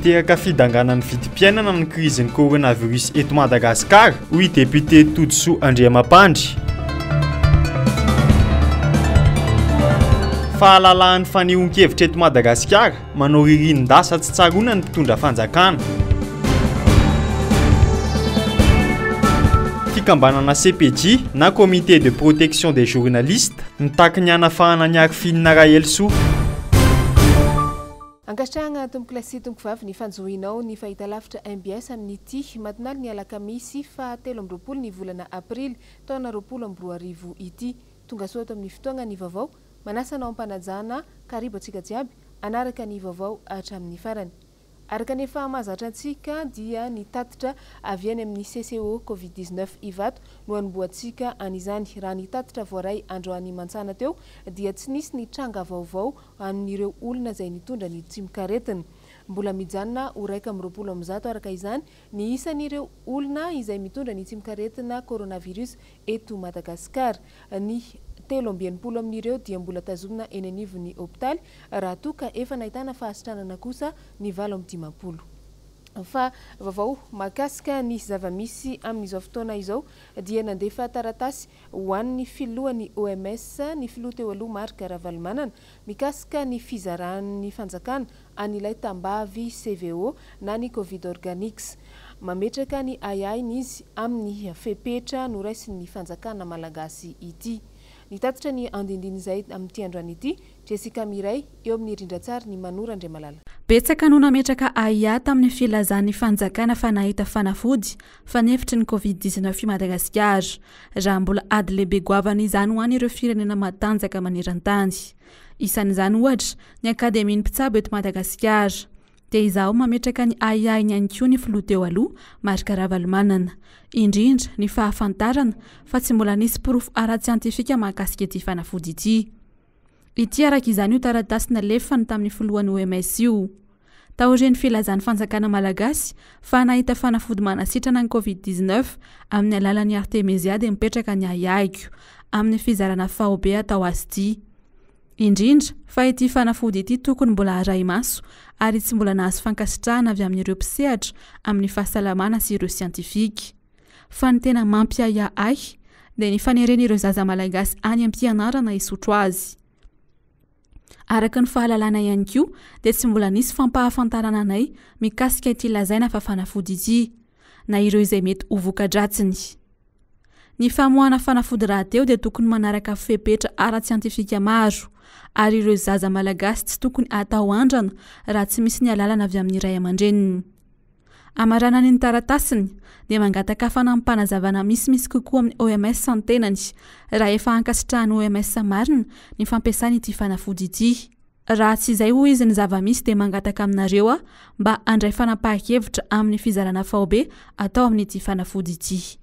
Miteraka fidanganan'ny vidim-piainana ny krizin'ny coronavirus eto Madagasikara, hoy député Todsoa Andriamapandry. Fahalalan'ny fanehoan-kevitra eto Madagasikara, manao ririn-dasa tsy tsaroana ny mpitondra fanjakana. Fikambanana CPJ na Comité de protection des journalistes nitaky ny hanafahana ny Arifina Rahelsoa. Angatranga tomboky lasy tomboky vavy ny fanjohinao ny fahitalavitra MBS amin'ity matinal ny alakamisy fa 13 ny volana aprily taona 2020 ity tonga soa ato amin'ny fotoagna ny vaovao manasanao ampanajana karibo atsika jiaby anaraka ny vaovao hatramin'ny farany. Araka nefa mahazatra antsika dia ny tatitra avy any amin'ny CCO Covid-19 ivato no anomboantsika an'izany raha ny tatitra voaray androany mantsana teo dia tsy nisy ny tranga vaovao amin'ireo olona izay nitondra ny tsimikaretina. Mbola mijanona ho 120 araka izany ny isan'ireo olona izay mitondra ny tsimikaretina coronavirus eto Madagasikara. Ny 70 amin'ireo dia mbola tazomina eny anivon'ny hôpitaly raha toa ka efa nahitana fahasitranana kosa ny 70. Fa vaovao mahakasika ny zavamisy amin'izao fotoana izao dia nandefa taratasy ho an'ny filohan'ny OMS ny filoha teo aloha Marc Ravalomanana mikasika ny fizaran'ny fanjakana an'ilay tambavy CVO na ny Covid Organics. Mametraka ny ayainy izy amin'ny fepetra noraisin'ny fanjakana malagasy ity. Nitatitra ny andindiny izay amin'ity androany ity Jessica Miray eo amin'ny rindrantsary ny Manora Andriamalala. Betsaka no nametraka aya tamin'ny filazan'ny fanjakana fa nahita fanafody fanefitry ny Covid-19 i Madagasikara raha mbola ady lehibe goavana izany ho an'ireo firenena matanjaka maneran-tany. Isan'izany ohatra ny Akademian'ny Mpitsabo eto Madagasikara. Dia izao mametraka ny ayainy ihany koa ny filoha teo aloha Marc Ravalomanana. Indrindra ny fahafantarana fa tsy mbola nisy porofo ara-tsiantifika mahakasika ity fanafody ity. Ity araka izany io taratasy nalefany tamin'ny filohan'ny OMS io. Taorian'ny filazan'ny fanjakana malagasy fa nahita fanafody manasitrana ny Covid-19 amin'ny alalan'ny Artemisia dia mipetraka ny ayaiko amin'ny fizarana FAOB atao azy ity. Indrindra fa ity fanafody ity tokony mbola haray maso ary tsy mbola nahazo fankasitrahana avy amin'ireo mpisehatra amin'ny fahasalamana sy ireo siantifika. Fa ny tena mampiaya ahy dia ny faneren'ireo zaza malagasy any am-pianarana hisotro azy. Araka ny fahalalana ihany koa dia tsy mbola nisy fampahafantarana anay mikasika ity lazaina fa fanafody ity na ireo izay mety ho voka-dratsiny. Ny famoahana fanafody rahateo dia tokony manaraka fepetra ara-tsiantifika maro ary ireo zaza malagasy tsy tokony atao andrana raha tsy misy ny alalana avy amin'ny ray aman-dreniny. Amarana ny taratasiny dia mangataka fanampanazavana misy kokoa amin'ny OMS santenany raha efa ankasitrahan'ny OMS marina ny fampiasana ity fanafody ity. Raha tsy izay hoy izy ny zavamisy dia mangataka aminareo mba handray fanapahan-kevitra amin'ny fizarana FAOB atao amin'ity fanafody ity.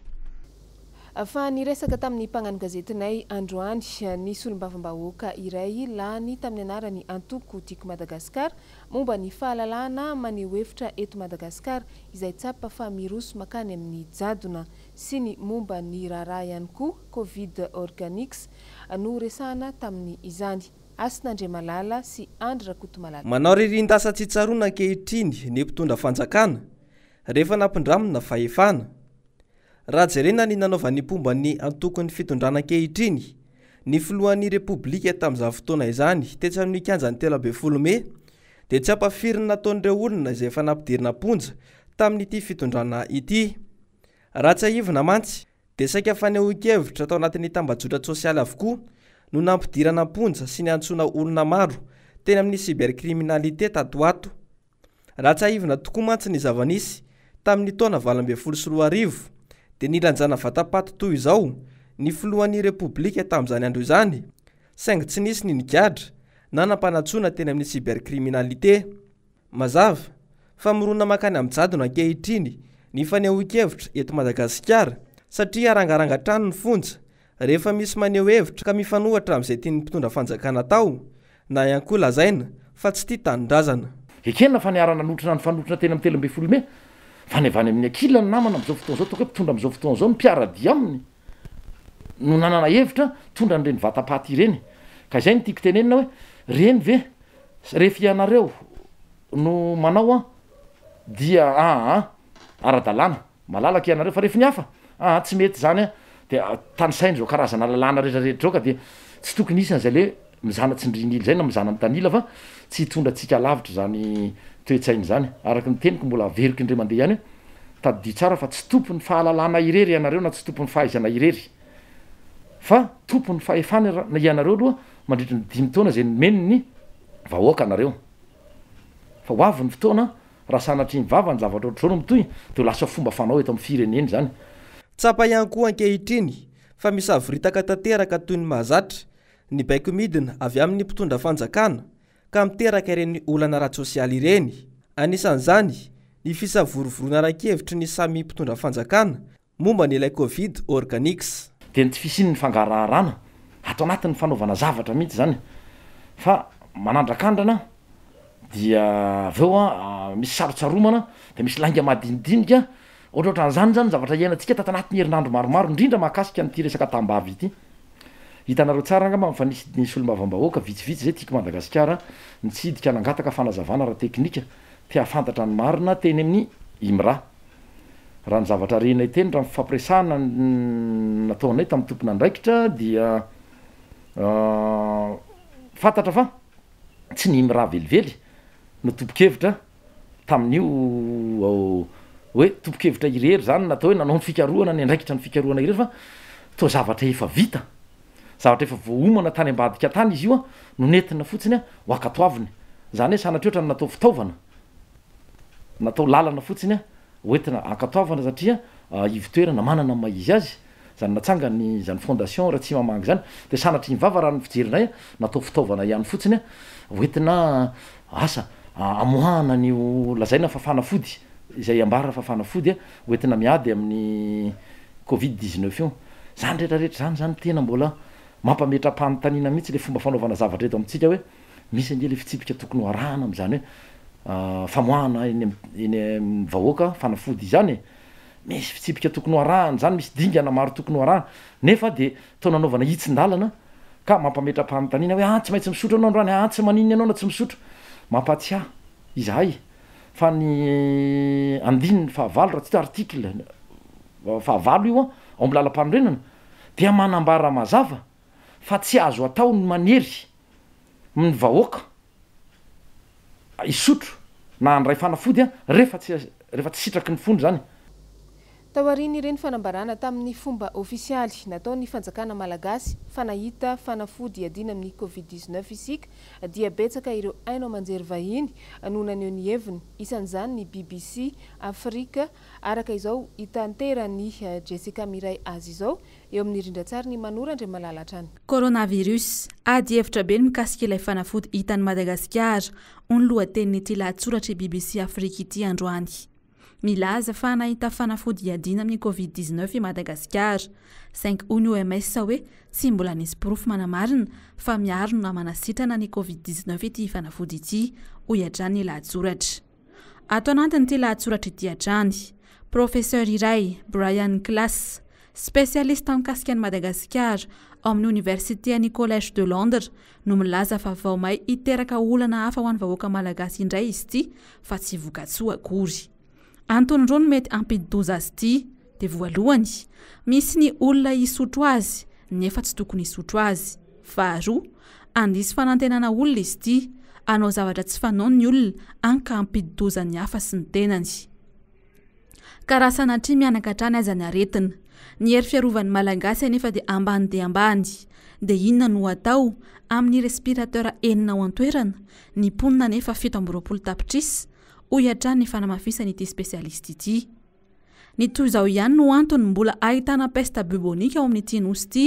Fa niresaka tamin'ny mpagnano gazetinay androany ny solombavam-bahoaka iray lany tamin'ny anarany Antoko Tiako Madagasikara momba ny fahalalana maneho hevitra eto Madagasikara izay tsapa fa miroso makany amin'ny jadona sy ny momba ny raharaha ihany koa Covid Organics no resahana tamin'ny izany. Asin'Andriamalala sy Andry Rakotomalala. Manao ririn-dasa tsy tsaroana ankehitriny ny mpitondra fanjakana rehefa nampindramina fahefana. Raha jerena ny nanaovan'ny pomban'ny antokon'ny fitondrana ankehitriny ny filohan'ny Repoblika tamin'izany fotoana izany tetsy amin'ny kianjan'ny 13 Mey dia tsy ampafiriny nataon'ireo olona izay efa nampidirina ponja tamin'ity fitondrana ity. Raha tsy haivina mantsy dia saika fanehoan-kevitra tao anatin'ny tambajotra sosialy avokoa no nampidirana ponja sy ny antsoina olona maro teny amin'ny cybercriminalité tato ato. Raha tsy haivina tokoa mantsy ny zavanisy tamin'ny taona 2024 dia nilanjana vatapaty toy izao ny filohan'ny Repoblika tamin'izany andro izany saingy tsy nisy ny nigadra na nampanatsoana teny amin'ny cybercriminalité. Mazava fa mirona makany amin'ny jadona ankehitriny ny fanehoan-kevitra eto Madagasikara satria arangarangatrano ny fonja rehefa misy maneho hevitra ka mifanohatra amin'izay tian'ny mpitondra fanjakana tao na ihany koa lazaina fa tsy tia tanindrazana. Ekenna fa niarana notrona ny fanotrona teny amin'ny 13 Mey fa nevany amin'ny akila ny namana amin'izao fotoana izao toka mpitondra amin'izao fotoana izao mpiaradia aminy no nanana hevitra tondra n'ireny vatapaty ireny. Ka izay ny tiako tenenina hoe reny ve rehefa ianareo no manao dia ara-dalàna malalaka ianareo fa rehefa ny hafa tsy mety zany a de tanysainy zao karazana lalàna rehetrarehetra ao ka de tsy tokony isany zay le mizanatsindrinily zay na mizana am'tanila fa tsy hitondra atsika lavitra zany toetsainy zany araky nyteniko mbola veriky indre mandeha ihany hoe tadidio tsara fa tsy tompony fahalalàna irery ianareo na tsy tompony fahaizana irery fa tompony fahefana ianareo aloha mandritra ny 5 taona zay nomeny ny vahoaka anareo fa ho avy ny fotoana raha sanatry ny vava ny zavatra ohatr'zao no mitoy de lasa fomba fanao eto amin'ny fireneny zany tsapa ihany koa ankehitriny fa misy avoritaka tanteraka toy ny mahazatra ny baiko midina avy amin'ny mpitondra fanjakana ka miteraka ireny olana ara-tsosialy ireny anisan'izany ny fisavorovorona ran-kevitry ny samy mpitondra fanjakana momba ny ilay covid organix de ny tsy fisiny ny fangararana atao anatin'ny fanaovana zavatra mihitsy zany fa manandrakandrana dia aveo misy sarotsaromana de misy lainga madinidinika ohatraohatran'zany zany zavatra iainantsika tata anatin'ny herinandro maromaro indrindra mahakasika nyty resaka tambavy ity hitanareo tsara angamba fa nisy olom-bavambahoaka vitsivitsy zay tiako Madagasikara nitsidika nangataka fanazavana raha teknika te hafantatra ny marina teny amin'ny imra raha ny zavatra renay teny raha mifampiresahana nataonay tamin'ny tompona andraikitra dia fantatra fa tsy ny imra velively no tompokevitra tamin'io hoe tompokevitra irery zany natao hoe nanao ny fikaroana ny andraikitra ny fikaroana irery fa to zavatra efa vita zavatra efa voaomana tany ambadika tany izy io a no nentina fotsiny a ho akatoaviny zany hoe sanatria oatra natao fitaovana natao lalana fotsiny a hoentina akatoavana satria ivitoerana manana maizy azy zany natsanga ny zany fondation raha tsy mamangy zany de sanatry ny vava raha ny fijerinay natao fitaovana ihany fotsiny a hoentina asa amoahana ny lazaina fafanafody izay ambara fafanafody a hoentina miady amin'ny covid 19 io zany rehetrarehetra zany tena mbola mampametra-panontaniana mihitsy le fomba fanaovana zavatra eto amintsika hoe misy ange le fitsipika tokony arahana am'zany hoe famoahana eny vahoaka fanafody izany misy fitsipika tokony arahana zany misy dingana maro tokony arahana nefa de tao nanaovana hitsin-dalana ka mampametra-panontaniana hoe tsy maintsy misotro anao androany tsy maniny anao na tsy misotro mampatsiahy izahay fa ny andininy fahavalo raha tsy article fahavalo io ao amin'ny lalam-panorenana dia manambara mazava fa tsy azo atao ny manery ny vahoaka isotro na andray fanafody rehefa tsy sitraky ny fondro zany taoriany ireny fanambarana tamin'ny fomba ofisialy natao ny fanjakana malagasy fanahita fanafody adina amin'ny covid-19 isika dia betsaka ireo ainao manjery vahiny nonaneo ny heviny isan'izany ny BBC Afrika araka izao hitanterany Jessica Miray azy izao eo amin'ny rindrantsary ny Manora Andre Malalatra any coronavirus ady hevitra be mikasika ilay fanafody hitan'ny Madagasikara on lohatenin'ity lahatsoratra BBC Afrika ity androany milaza fa nahita fanafody iadina amin'ny covid-19 i Madagasikara 5 ony OMS hoe tsy mbola nisy porofo manamarina fa miaro no manasitrana ny covid-19 ity fanafody ity hoy hatrany lahatsoratra ato anatin'ity lahatsoratra ity hatrany professeur iray Brian Klaas spesialista mikasika ny Madagasikara ao amin'ny université ny Collège de Londres no milaza fa vaomay hiteraka olana hafa ho an'ny vahoaka malagasy indray izy ity fa tsy vokatsoa akory Antony rony mety ampidi-doza azy ity de voalohany misy ny olona isotro azy nefa tsy tokony isotro azy faharoa andisy fanantenana olona izy ity anao zavatra tsy fanao ny olona anka ampidi-doza ny hafa sy ny tenany karaha sanatria mianaka hatrany aza ny aretina ny hery fiarovan'ny malagasy anefa de ambany de inona no atao amin'ny respirateur enina ao an-toerana ny ponina nefa 7 tapitrisy hoy hatrany ny fanamafisany ity spesialisty ity ny toy izao ihany no antony mbola ahitana peste bubonika ao amin'ity nosy ity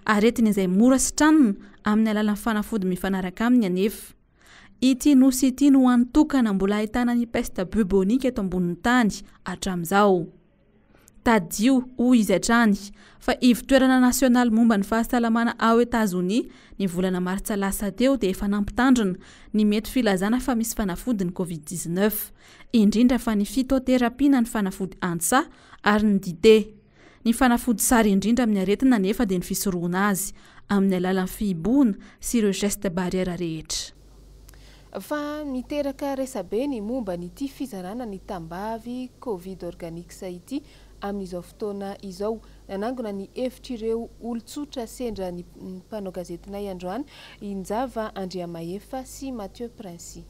aretiny izay mora sitranina amin'ny alalan'ny fanafody mifanaraka aminy anefa ity nosy ity no antokana mbola ahitana ny peste bubonika eto ambonin'ny tany hatramin'izao tadio hoy izy hatrany fa ivitoerana nasionaly momba ny fahasalamana ao Etazonia ny volana martsa lasa teo dia efa nampitandrina ny mety filazana fa misy fanafody ny covid-19 indrindra fa ny fitoterapiana ny fanafody antsa ary ny dite ny fanafody sary indrindra amin'ny aretina nefa dia ny fisoroana azy amin'ny alalan'ny fihiboana sy ireo geste barrière rehetra fa miteraka resabe ny momba nyity fizarana ny tambavy covid organique ity amin'izao fotoana izao. Nanangona ny hevitr'ireo olotsotra sendra ny mpanao gazetinay androany Injava Andriamaefa sy Mathieu Prince.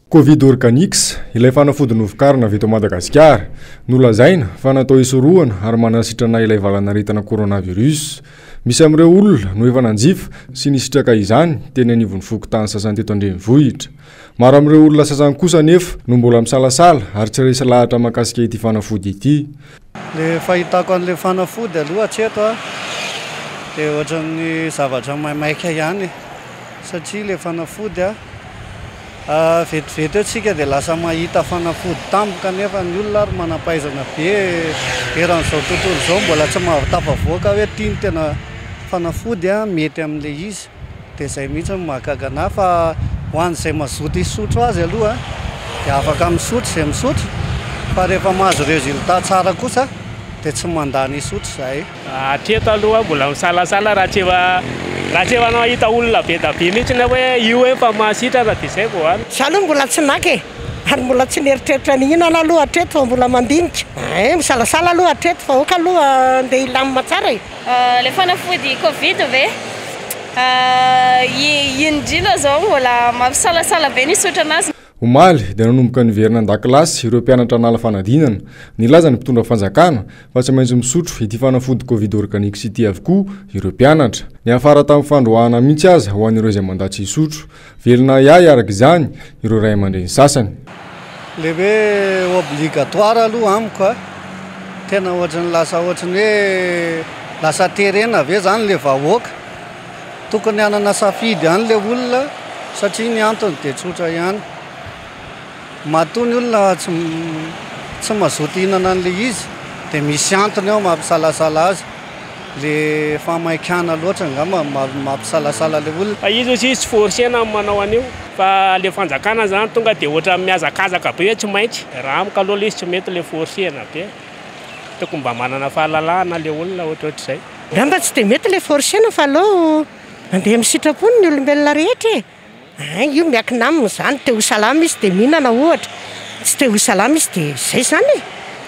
Covid organique ilay fanafody novokarina avy eto Madagasikara nolazaina fa natao hisorohana ary manasitrana ilay valanaretana coronavirus. Misy amin'ireo olona no efa nanjifa sy nisitraka izany teny anivon'ny fokontany sasany teto andrenivohitra. Maro amin'ireo olona sasany kosa nefa no mbola misalasala ary tsy resy lahatra mahakasika ity fanafody ity. Le fahitako an'ilay fanafody aloha hatreto dia ohatran'ny zavatra maimaika ihany satria le fanafody vetivety eo tsika dia lasa mahita fanafody tampoka nefa ny olona ary manampaizana be eran'izao tontolo izao mbola tsy mahatafavoaka hoe tiany tena fanafody mety amin'ilay izy dia izay mihitsy mahagaga anahy fa ho an'izay mazoto hisotro azy aloha dia afaka misotro izay misotro fa rehefa mahazo résultat tsara kosa dia tsy mandany hisotro izay. Hatreto aloha mbola misalasala raha tsy efa nahita olona be da be mihitsy na hoe io efa mahasitrana dia izay vao any. Za aloha mbola tsy naky ary mbola tsy nieritreritra nihinana aloha hatreto fa mbola mandinika. Misalasala aloha hatreto fa oka aloha andeha ilamina tsara e. Le fanafody Covid ve indrindra zao mbola mampisalasala be ny sotra anazy. Omaly dia nanomboka niverina an-dakilasy ireo mpianatra nala fanadinana nilaza ny mpitondra fanjakana fa tsy maintsy misotro ity fanafody covid organique ity avokoa ireo mpianatra. Ny afara tamin'ny fandroahana mihitsy aza ho an'ireo izay mandatsy hisotro. Velona iay araka izany ireo ray aman-dreny sasany. Le hoe obligatoire aloha amiko tena ohatrany ohatrany hoe lasa terena ve zany le vahoaka. Tokony hanana safidy ihany le olona satria ny antony dia tsotra ihany. Matony olona tsy mazoto hihinana an'ilay izy dia misy antony ao mampisalasala azy. Le famaikana loatra angamba mampisalasala le olona. Fa izy aussi tsy forsena manao an'io fa le fanjakana zany tonga dia ohatra miazakazaka be hoe tsy maintsy. Raha amiko aloha le izy tsy mety le forsena be. Tokony mba manana fahalalahana le olona ohatrohatr'izay. Ramba tsy dia mety le forsena fa aloha andeha misitrapony ny olombelona rehetra e. Io miakina aminy zany te ho salama izy dia mihinana ohatra. Tsy te ho salama izy dia izay zany e.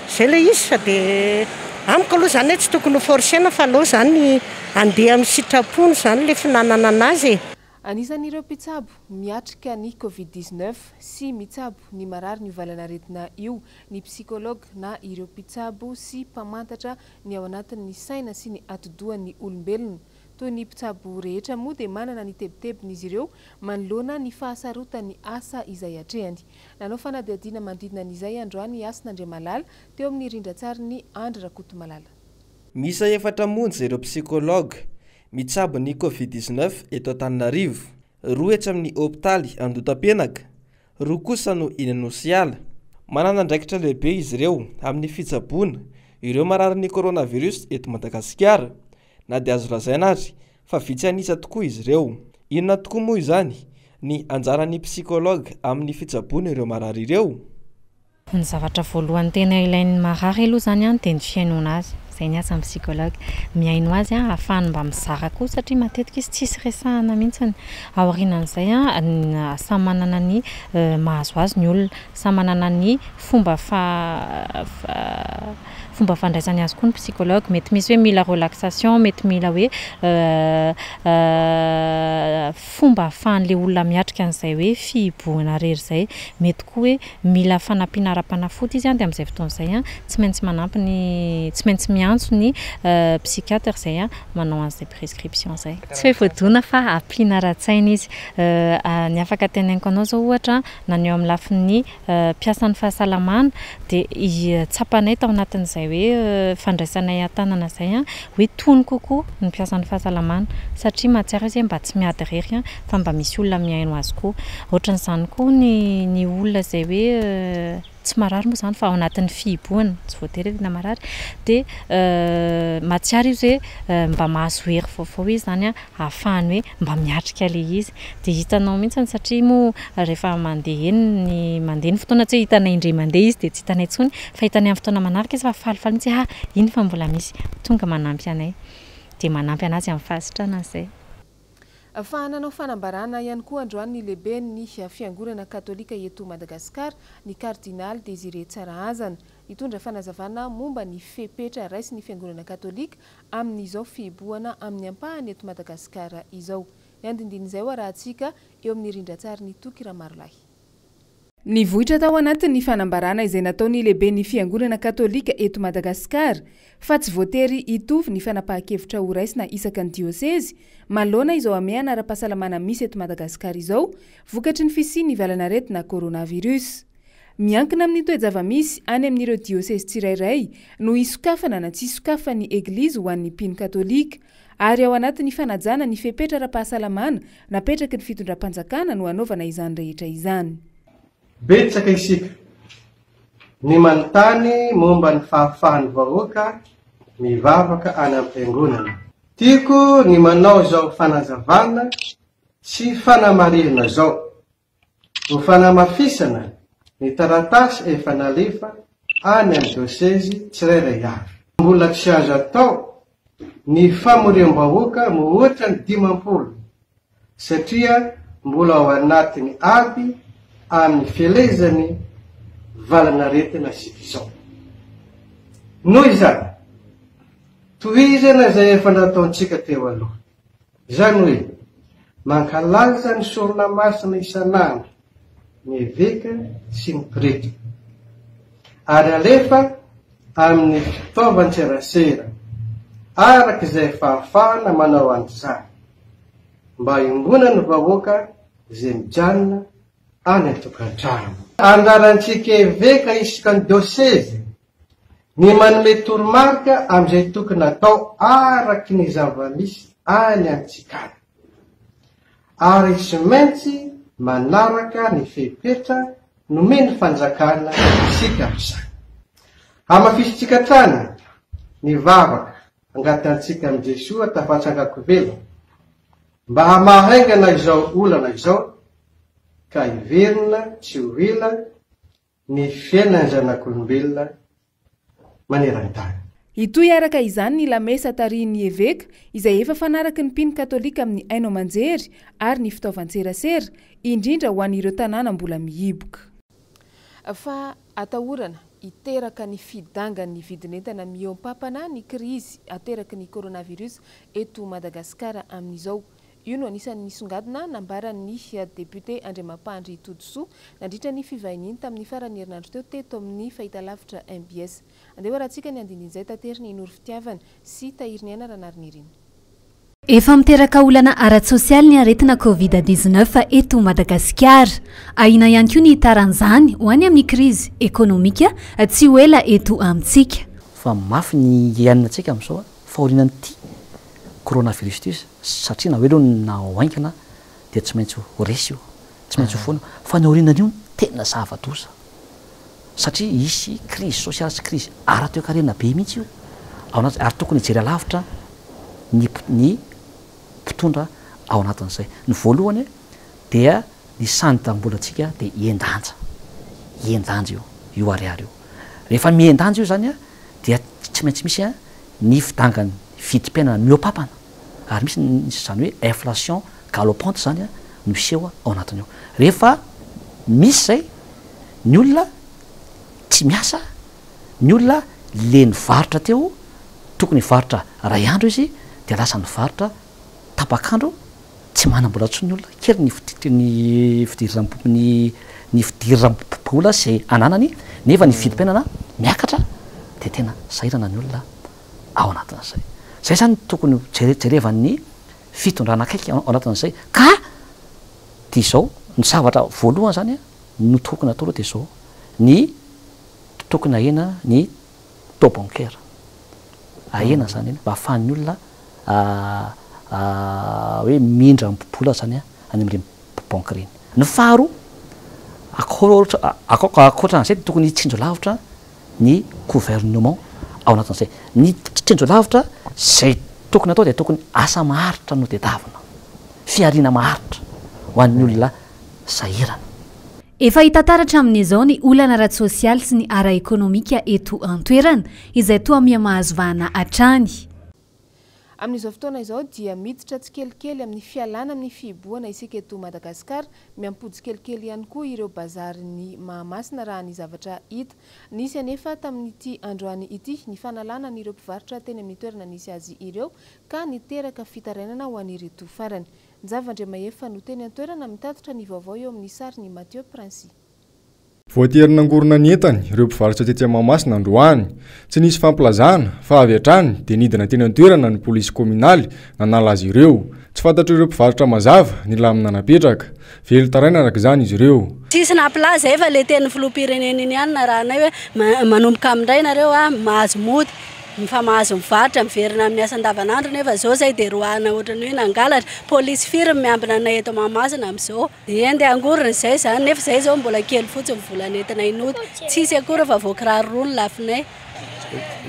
Izay le izy sady amiko aloha zany hoe tsy tokony ho forsena fa aloha zany andeha amin'ny sitrapony zany le finanana anazy. Anisan'ireo mpitsabo miatrika ny Covid-19 sy mitsabo ny marary ny valanaretina io ny psikologa na ireo mpitsabo sy mpamantatra ny ao anatin'ny saina sy ny atodohan'ny olombelona. Toy ny mpitsabo rehetra moa dia manana ny tebitebin'izy ireo manoloana ny fahasarotan'ny asa izay hatrehany. Nanao fanadihadiana manodidina an'izay androany Asin'Andriamalala teo amin'ny rindran-tsary ny Andry Rakotomalala. Misa efatra monja ireo psikologa mitsabo ny Covid-19 eto Antananarivo, 2 etsy amin'ny hopitaly Andotapenaka, 2 kosa no eny Anosiala. Manana andraikitra lehibe izy ireo amin'ny fitsaboana ireo marary ny coronavirus eto Madagasikara. Na dia azo lazaina ary fa vitsy anisa tokoa izy ireo. Inona tokoa moa izany ny anjaran'ny psikologa amin'ny fitsaboana ireo marary ireo? Ny zavatra voalohany tena ilain'ny marary aloha zany dia ny fiainona azy. Zay ny asan'ny psikologa, miaino azy ahafahany mba mizara koa satria matetika izy tsisy resahana mihitsy. Aorianan'izay samy manana ny mahazo azy ny olona, samy manana ny fomba fandraisany azy koa ny psikologa. Mety misy hoe mila relaxation, mety mila hoe fomba ahafahan'le olona miatrika an'izay hoe fihibohana rery zay. Mety koa hoe mila fanampiana ara-panafody izy dia amin'izay fotoan'izay tsy maintsy manampy ny tsy maintsy miantso ny psikiatra zay manao an'izay prescription zay. Tsy hoe voadona fa ampiana ara-tsaina izy. Ny afaka teneniko anao zao ohatra na ny eo amin'ny lafin'ny mpiasan'ny fahasalamana dia tsapanay tao anatin'izay hoe fandraisanay an-tanana zay hoe tony kokoa ny mpiasan'ny fahasalamana satria mahatsiaro izy mba tsy miady rery fa mba misy olona miaino azy koa. Ohatran'izany koa ny olona zay hoe tsy marary moa zany fa ao anatin'ny fihibohana, tsy voatery hoe marary dia mahatsiaro izy hoe mba mahazo hery vaovao izy zany ahafahany hoe mba miatrika le izy. Dia hitanao mihitsy satria moa rehefa mandeha eny ny fotoana tsy hitanay indray mandeha izy dia tsy hitanay intsony fa hitanay amin'ny fotoana manaraka izy fa falifaly mihitsy iny fa mbola misy tonga manampy anay dia manampy anazy amin'ny fahasitrana izay. fa nanao fanambarana ihany koa androany ny lehibe ny fiangonana katolika eto Madagasikara ny kardinaly Désiré Tsaraazana nitondra fanazavana momba ny fepetra raisy ny fiangonana katolika amin'izao fiboana amin'ny ampahany eto Madagasikara izao. Ny andindin'izay rahantsika eo amin'ny rindrantsary ny Toky Ramarolahy. Ny vohitra tao anatin'ny fanambarana izay nataony lehibe ny fiangonana katolika eto Madagasikara fa tsy voatery hitovy ny fanapahan-kevitra ho raisina isaky ny diosèzy malona izao ame anara-pahasalamana misy eto Madagasikara izao vokatry ny fisian'ny valanaretina coronavirus. Miankina amin'ny toe-java-misy any amin'ireo diosèzy tsirairay no hisokafana na tsy hisokafany eglizy ho an'ny mpino katolika ary ao anatin'ny fanajana ny fepetra ara-pahasalamana napetraky ny fitondram-panjakana no anaovana izany rehetra izany. Betsaka isika ny manontany momba ny fahafahan'ny vahoaka mivavaka any am-piangonana. Tiako ny manao zao fanazavana sy fanamarihana zao. Ho fanamafisana ny taratasy efa nalefa any amin'ny diosèzy tsirairay avy. Mbola tsy azo atao ny famoriam-bahoaka mohoatra ny 50 satria mbola ao anatiny aby amin'ny fielezany valanaretina sika izao. Noho izany, tohizana izay efa nataontsika teo aloha. Izany hoe, mankalaza ny sorona masina isanandro, ny eveka sy ny prety. Ary alefa amin'ny fitaovan-tserasera, araka izay fahafahana manao an'izany, mba hiongona ny vahoaka izay mijanona any atokantrano. Anjarantsika eveka isaka ny diosèzy ny manome toromarika amin'izay tokony atao araky ny zava-misy any amintsika. Ary tsy maintsy manaraka ny fepetra nomeny fanjakana isika amin'izany. Hamafisitsika trany ny vavaka angatantsika amin'i Jesoa tafatsangako velona mba hamahaingana izao olana izao ka iverina tsy ho ela ny fiainany zanak'olombelona maneran-tany. Itoy araka izany ny lamesa tarihin'ny eveka izay efa fanaraky ny mpino katolika amin'ny haino aman-jery ary ny fitaovan-tserasera indrindra ho an'ireo tanàna mbola mihiboka. Fa atahorana iteraka ny fidangan'ny vidin'entana miompampana ny krizy ateraky ny coronavirus eto Madagasikara amin'izao. Io no anisan'ny nisongadina nambaran'ny député Andriamampandry Todosoa nandritra ny fivahininy tamin'ny farany herinandro teo teto amin'ny fahitalavitra MBS. Andeha rahantsika ny andindin'izay tateriny Inory Fitiavana sy Tahiriniana Ranarinirinina. Efa miteraka olana ara-tsosialy ny aretina Covid-19 eto Madagasikara. Ahina ihany koa ny taran'izany ho any amin'ny krizy ekonomika tsy ho ela eto amintsika. Fa mafy ny ianinantsika amin'izao fahorinan'ity coronavirus ity satria na hoe aloha na oainkana dia tsy maintsy ho resy io, tsy maintsy ho foana fa ny orinan'io tena zava-doza satria isy krizy sosialy sy krizy ara-toe-karena be mihitsy io ary tokony hijery alavitra ny mpitondra ao anatin'izay. Ny voalohany dia ny sanidam-bolantsika dia iendanja io ariary io. Rehefa miendanja io zany dia tsy maintsy misy ny fidangany vidim-piainana miopampana ary misy zany hoe inflation galopante zany no seho ao anatin'io. Rehefa misy zay ny olona tsy miasa, ny olona le nivarotra teo tokony varotra ray andro izy dia lasa nivarotra tapakandro tsy manam-bola tsony ny olona kely ny fidiram-bola zay ananany nefa ny vidim-piainana miakatra dia tena sahirana ny olona ao anatin'izay. Zay zany tokony jerevan'ny fitondrana akaiky ao anatin'izay ka dia izao ny zavatra voalohany zany no tokony atao aloha dia izao ny tokony ahena ny taux bancaire ahena zany mba ahafahan'ny olona hoe mindra bola zany any amin'ireny banque ireny. Ny faharoa akoatran'izay tokony tsindro lavitra ny gouvernement ao anatin'izay. Ny tsindro lavitra zay tokony atao dia tokony asa maharitra no tedavina, fiariana maharitra ho an'ny olona sahirana. Efa hitantaratra amin'izao ny olana ara-tsosialy sy ny ara-ekonomika eto an-toerana izay toa miha-mahazo vahana hatrany. Amin'izao fotoana izao dia miditra tsikelikely amin'ny fialana amin'ny fiboana isika eto Madagasikara, miampody tsikelikely ihany koa ireo bazarin'ny Mahamasina raha ny zavatra hita. Nisy anefa tamin'ity androany ity ny fanalana n'ireo mpivarotra teny amin'ny toerana nisy azy ireo ka niteraka fitarainana ho an'ireto farany. Nzava-Andriamaefa no teny an-toerana mitatotra ny vaovao eo amin'ny sariny Mathieu Princy. Voaterina angorona ny entany ireo mpivarotra tety Mahamasina androany, tsy nisy fampilazana fa avy hatrany dia nidina teny an-toerana ny polisy kominaly nanala azy ireo. Tsy fantatra ireo mpivarotra mazava ny lamina napetraka, velo taraina araka izany izy ireo. Tsisy naplaza efa le teny filoham-pirenena iny ihany na raha nay hoe manomboka amindray nareo mahazo mody. Fa mahazo mivarotra miverina amin'ny asa andavanandro nefa zao zay dia roahana ohatrany hoe nangalatra polisy firme miambina anay eto Mahamasina amin'izao. Dia andeha angorona izay zany nefa izay zao mbola kely fotsiny volanentina inody. Tsisy akory fa voakiraro roa ny lafinay.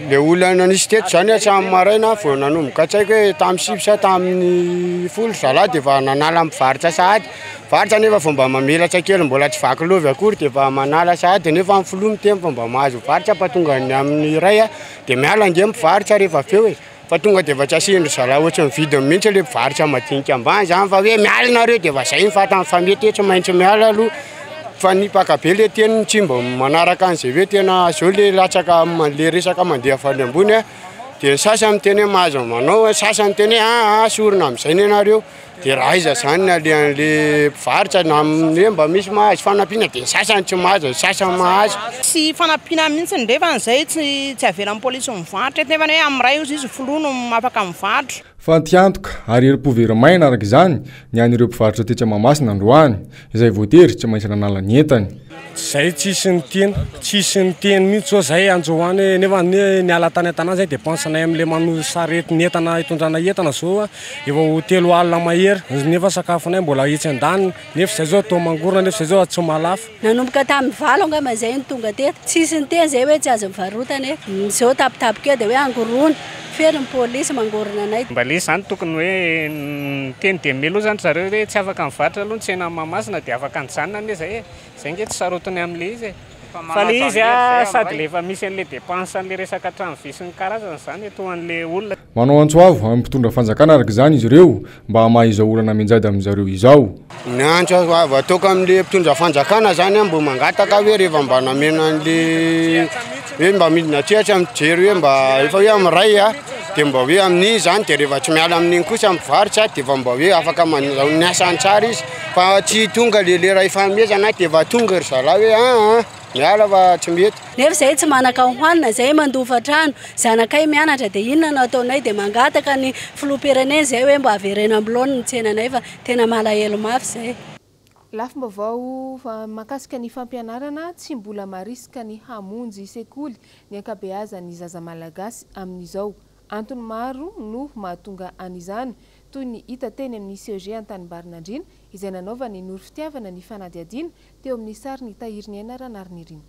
Le olana nisy teto zany hatramin'ny maraina vao nanomboka tsy haiko hoe tamin'ny sipsa tamin'ny folo zalahy dia efa nanala mivarotra sahady. Varotra nefa fomba mamelatra kely mbola tsy vaky lovy akory dia efa manala sahady nefa amin'ny filomy teny fomba mahazo varotra fa tonga ny amin'ny iray dia miala nge mivarotra rehefa aveo e. Fa tonga dia efa tsy asindry zalahy ohatry mividy mihitsy le mivarotra madinika ambany zany fa hoe miala nareo dia efa zay mifata amin'ny famety tsy maintsy miala aloha. Fa ny pakabe le teny tsy mba manaraka an'izay hoe tena zao le latsaka le resaka mandeha faly ambony dia ny sasany teny mahazo manao, sasany teny sorona amin'izay ny anareo. Dia raha iza zany an'le mpivarotra na hoe mba misy mahazo fanampiana dia ny sasany tsy mahazo, sasany mahazo. Sy fanampiana mihitsy ndefa an'izay tsy avelan'ny polisy mivarotra nefa hoe amin'ny ray izy folono afaka mivarotra. Fa tiantoka ary erim-povera maina araka izany ny an'ireo mpivarotra tetsy Mahamasina androany izay voatery tsy maintsy nanala ny entany. Zay tsisy ny teny mihitsy zao zay anjoany nefa ny ala tany an-tanàna zay dépensenay amin'le mano sarety ny entana hitondrana entana zao efa ho 3 alina mahery nefa sakafonay mbola hitsy an-daniny nefa zay zao atao mangorona nefa zay zao tsy malafa. Nanomboka tamin'ny valo angamba zay nitonga teto tsisy ny teny zay hoe tsy azo mivarotana zao tapitapika dia hoe angorona fery ny polisy mangorona anay. Mba le zany tokony hoe teny dia melo zany zareo hoe tsy afaka mivarotra aloha ny tsena Mahamasina dia afaka nijanona ane zay zay nge tsy sarotiny amin'le izy. Fa le izy sady le efa misy an'le dépense an'le resaka trano visiny karazana zany eto an'le olona. Manao antsoavo amin'ny mpitondra fanjakana araka izany izy ireo mba hamaha-izao olana menjady amin'izareo izao. Ny antsoavo ataoko amin'le mpitondra fanjakana zany mba mangataka hoe rehefa mba namena an'le hoe mba midina trehatra mijery hoe mba efa hoe amin'ray dia mba hoe amin'iny zany dia rehefa tsy miala amin'iny kosa mivarotra dia efa mba hoe afaka manao ny asany tsara izy fa tsy tonga le lera ifanomezana dia efa tonga ry zalahy hoe miala fa tsy mety. Nefa zay tsy manaka hoanina zay mandofa trano zanakay mianatra dia inona no ataonay dia mangataka ny filoham-pirenena zay hoe mba averena ambilony ny tsenanay fa tena malahelo mafy zay. Lafim-baovao mahakasika ny fampianarana tsy mbola marisika ny hamonjy sekoly ny ankabeazan'ny zaza malagasy amin'izao. Antony maro no mahatonga an'izany toy ny hita teny amin'ny CEG Antanibarinandriana izay nanaova ny noro fitiavana ny fanadihadiana teo amin'ny sary ny tahiriny aina Ranarinirin.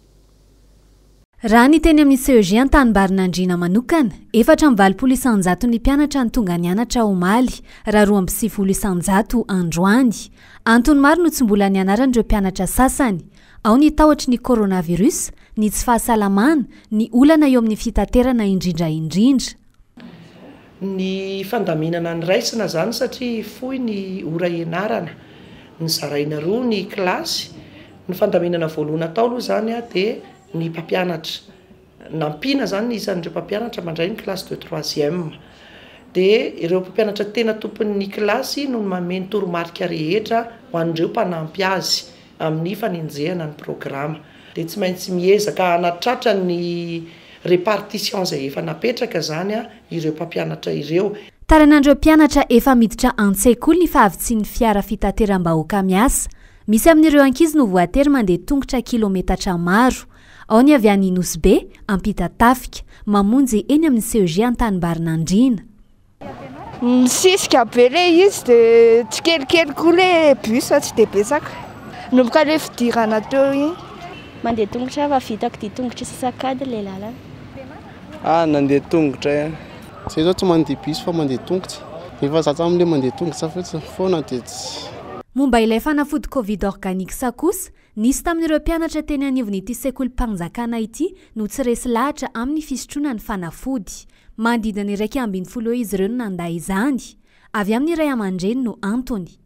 Raha ny teny amin'ny CEG Antanibarinandriana manokana 420 isanjato ny mpianatra ny tonga nianatra omaly raha 220 isanjato androany. Antony maro no tsy mbola nianaran'ireo mpianatra sasany, ao ny tahotra ny coronavirus, ny tsy fahasalamana, ny olana eo amin'ny fitaterana indrindra. Ny fandaminana ny raisina zany satria fohy ny ora ianarana, ny zaraina roa ny klasy, ny fandaminana voalohana tao aloha zany dia ny mpampianatra. Nampiana zany isan'ireo mpampianatra mandray ny klasy de 3e. Dia ireo mpampianatra tena tompon'ny klasy no mameno toromarika rehetra ho an'ireo mpanampy azy amin'ny fanenjehana ny programa. Dia tsy maintsy miezaka anatratra ny répartition zay efa napetraka zany ireo mpampianatra ireo. Taranandreo mpianatra efa miditra an-tsekoly ny fahavitsin'ny fiara fitateram-bahoaka miasa. Misy amin'ireo ankizy no voatery mandeha tongotra kilometatra maro. Ao ny avy any Nosbe, ampita tafika, mamonjy eny amin'ny CEG Antanibarinandriana. Misisika be le izy dia tsy kelikely koa le bus tsy dia betsaka. Nomboka le fidirana teo iny. Mandeha tongotra fa vitako dia tongotra sasakady le lalana. Nandeha tongotra. Zay zao tsy mandeha bus fa mandeha tongotra. Efa zatra amin'ilay mandeha tongotra fotsiny foana dia tsy. Momba ilay fanafody Covid organique kosa nisy tamin'ireo mpianatra teny anivon'ity sekolim-panjakana ity no tsy resy lahatra amin'ny fisotroana ny fanafody. Mandidina ny 1.10 izy ireo no nanday izany. Avy amin'ny iray aman-dreny no antony.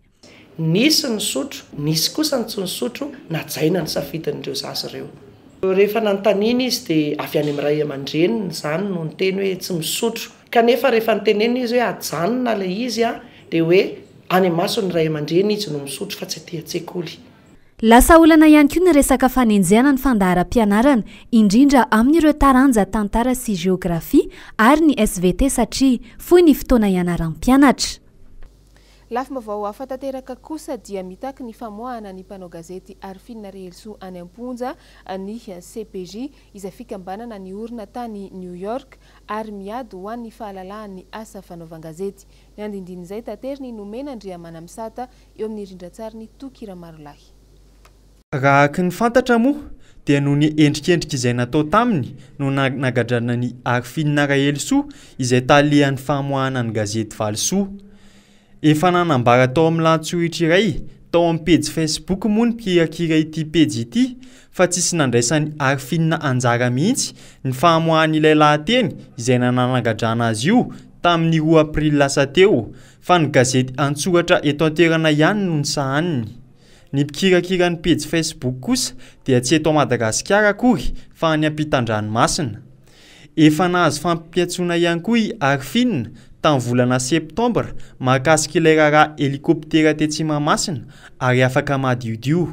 Nisy ny sotro, nisy kosa ny tsy nisotro, najaina ny safidin'ireo zaza ireo. Rehefa nanontaniana izy dia avy any amin'ny ray aman-dreniny izany no niteny hoe tsy misotro. Kanefa rehefa nitenena izy hoe ajanona ilay izy dia hoe any amaso ny ray aman-dreny izy no misotro fa tsy aty an-tsekoly. Lasa olana ihany koa ny resaka fanenjehana ny fandahara-pianarana, indrindra amin'ireo taranja tantara sy geografia ary ny SVT satria fohy ny fotoana ianaran'ny mpianatra. Lafim-baovao hafa tanteraka kosa dia mitaky ny famoahana ny mpanao gazety Arfina Rehelso any Amponja ny CPJ izay fikambanana ny orina tany New York ary miady ho an'ny fahalalan'ny asa fanaovan-gazety. Ny andindin'izay tateriny nomena Andriamanamsata eo amin'ny rindran-tsary ny Tokira Marolahy. Raha ak ny fantatra moa dia noho ny endrikendrika izay natao taminy no nagadrana ny Arfina Rehelso izay talian'ny famoahana ny gazety Valsoa. Efa nanambara tao amin'ny lantsoritra iray tao amin'ny pejy Facebook moa ny mpikirakira ity pejy ity fa tsisy nandraisan'ny Arfina anjara mihitsy ny famoahan'ilay lahateny izay nanagadrana azy io tamin'ny 2 Aprily lasa teo fa ny gazety antsoratra eto an-toerana ihany no nisahaniny. Ny mpikirakira ny pejy Facebook kosa dia tsy eto Madagasikara akory fa any ampitan-dranomasina. Efa nahazo fampiatsona ihany koa i Arfina tamin'ny volana septambra mahakasika ilay raharaha helikoptera tetsy Mahamasina ary afaka madiodio.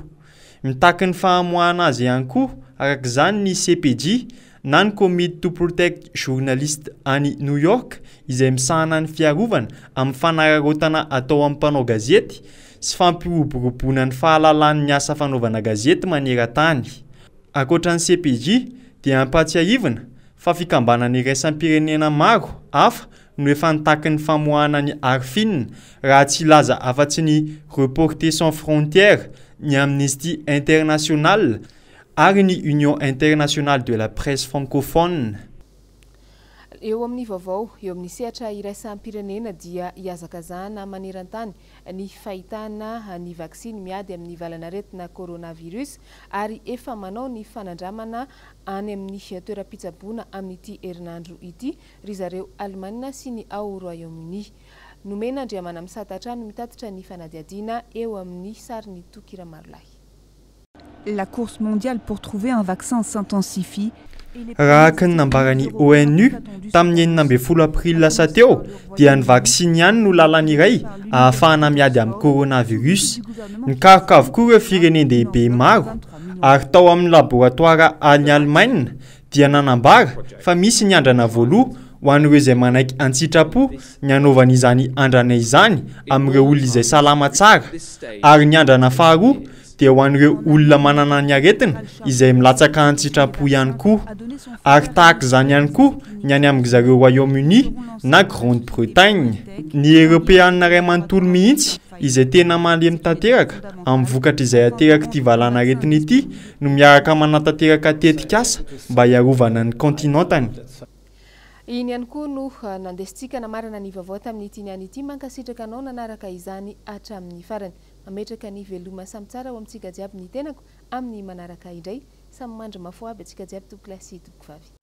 Mitaky ny fahamoahana azy ihany koa arak'izany ny CPJ na ny Committee to Protect Journalists any New York izay misahana ny fiarovana amin'ny fanararaotana atao amin'ny mpanao gazety sy fampiroboroboana ny fahalalan'ny asa fanaovana gazety maneran-tany. Ankoatra ny CPJ dia ampatsiarivana fa fikambanana iraisam-pirenena maro hafa no efa nitaky ny famoahana ny Arfina raha tsy laza afa-tsy ny Reporters sans frontières, ny Amnesty International ary ny Union Internationale de la Presse francophone. Eo amin'ny vaovao, eo amin'ny sehatra iraisam-pirenena dia hiazakazahana maneran-tany ny fahitana ny vaksiny miady amin'ny valanaretina coronavirus ary efa manao ny fanandramana any amin'ny toeram-pitsaboana amin'ity herinandro ity ry zareo Alemaina sy ny ao Royaume-Uni. Nomena Andriamanamsata hatrany mitatitra ny fanadiadiana eo amin'ny sarin'ny Tokira Marolahy. La course mondiale pour trouver un vaccin s'intensifie. Raha ak ny nambarany ONU tamin'ny 9 Aprily lasa teo dia ny vaksiny ihany no lalana iray ahafahana miady amin'ny coronavirus. Nikaroka avokoa ireo firenendehibe maro ary tao amin'ny laboratoara any Alemaina dia nanambara fa misy ny andrana voaloha ho an'ireo izay manaiky antsitrapo ny anaovana izany andrana izany amin'ireo olona izay salama tsara ary ny andrana faharoa dia ho an'ireo olona manana ny aretina izay milatsaka antsitrapo ihany koa ary tahaka izany ihany koa ny any amin'ny zareo Royaume-Uni na Grande-Bretagne. Ny Europeanina ray manontolo mihitsy izay tena malemy tanteraka amin'ny vokatra izay ateraka ity valana aretina ity no miaraka manatanteraka tetikasa mba hiarovana ny kontinentany. Iny ihany koa no nandesitsika namarana ny vaovao tamin'ity niany ity mankasitraka anao nanaraka izany hatramin'ny farany. Mametraka ny veloma samy tsara ho amintsika jiaby ny tenako amin'ny manaraka indray. Samy mandry mafo aby antsika jiaby tompoklasy tompoko vavy.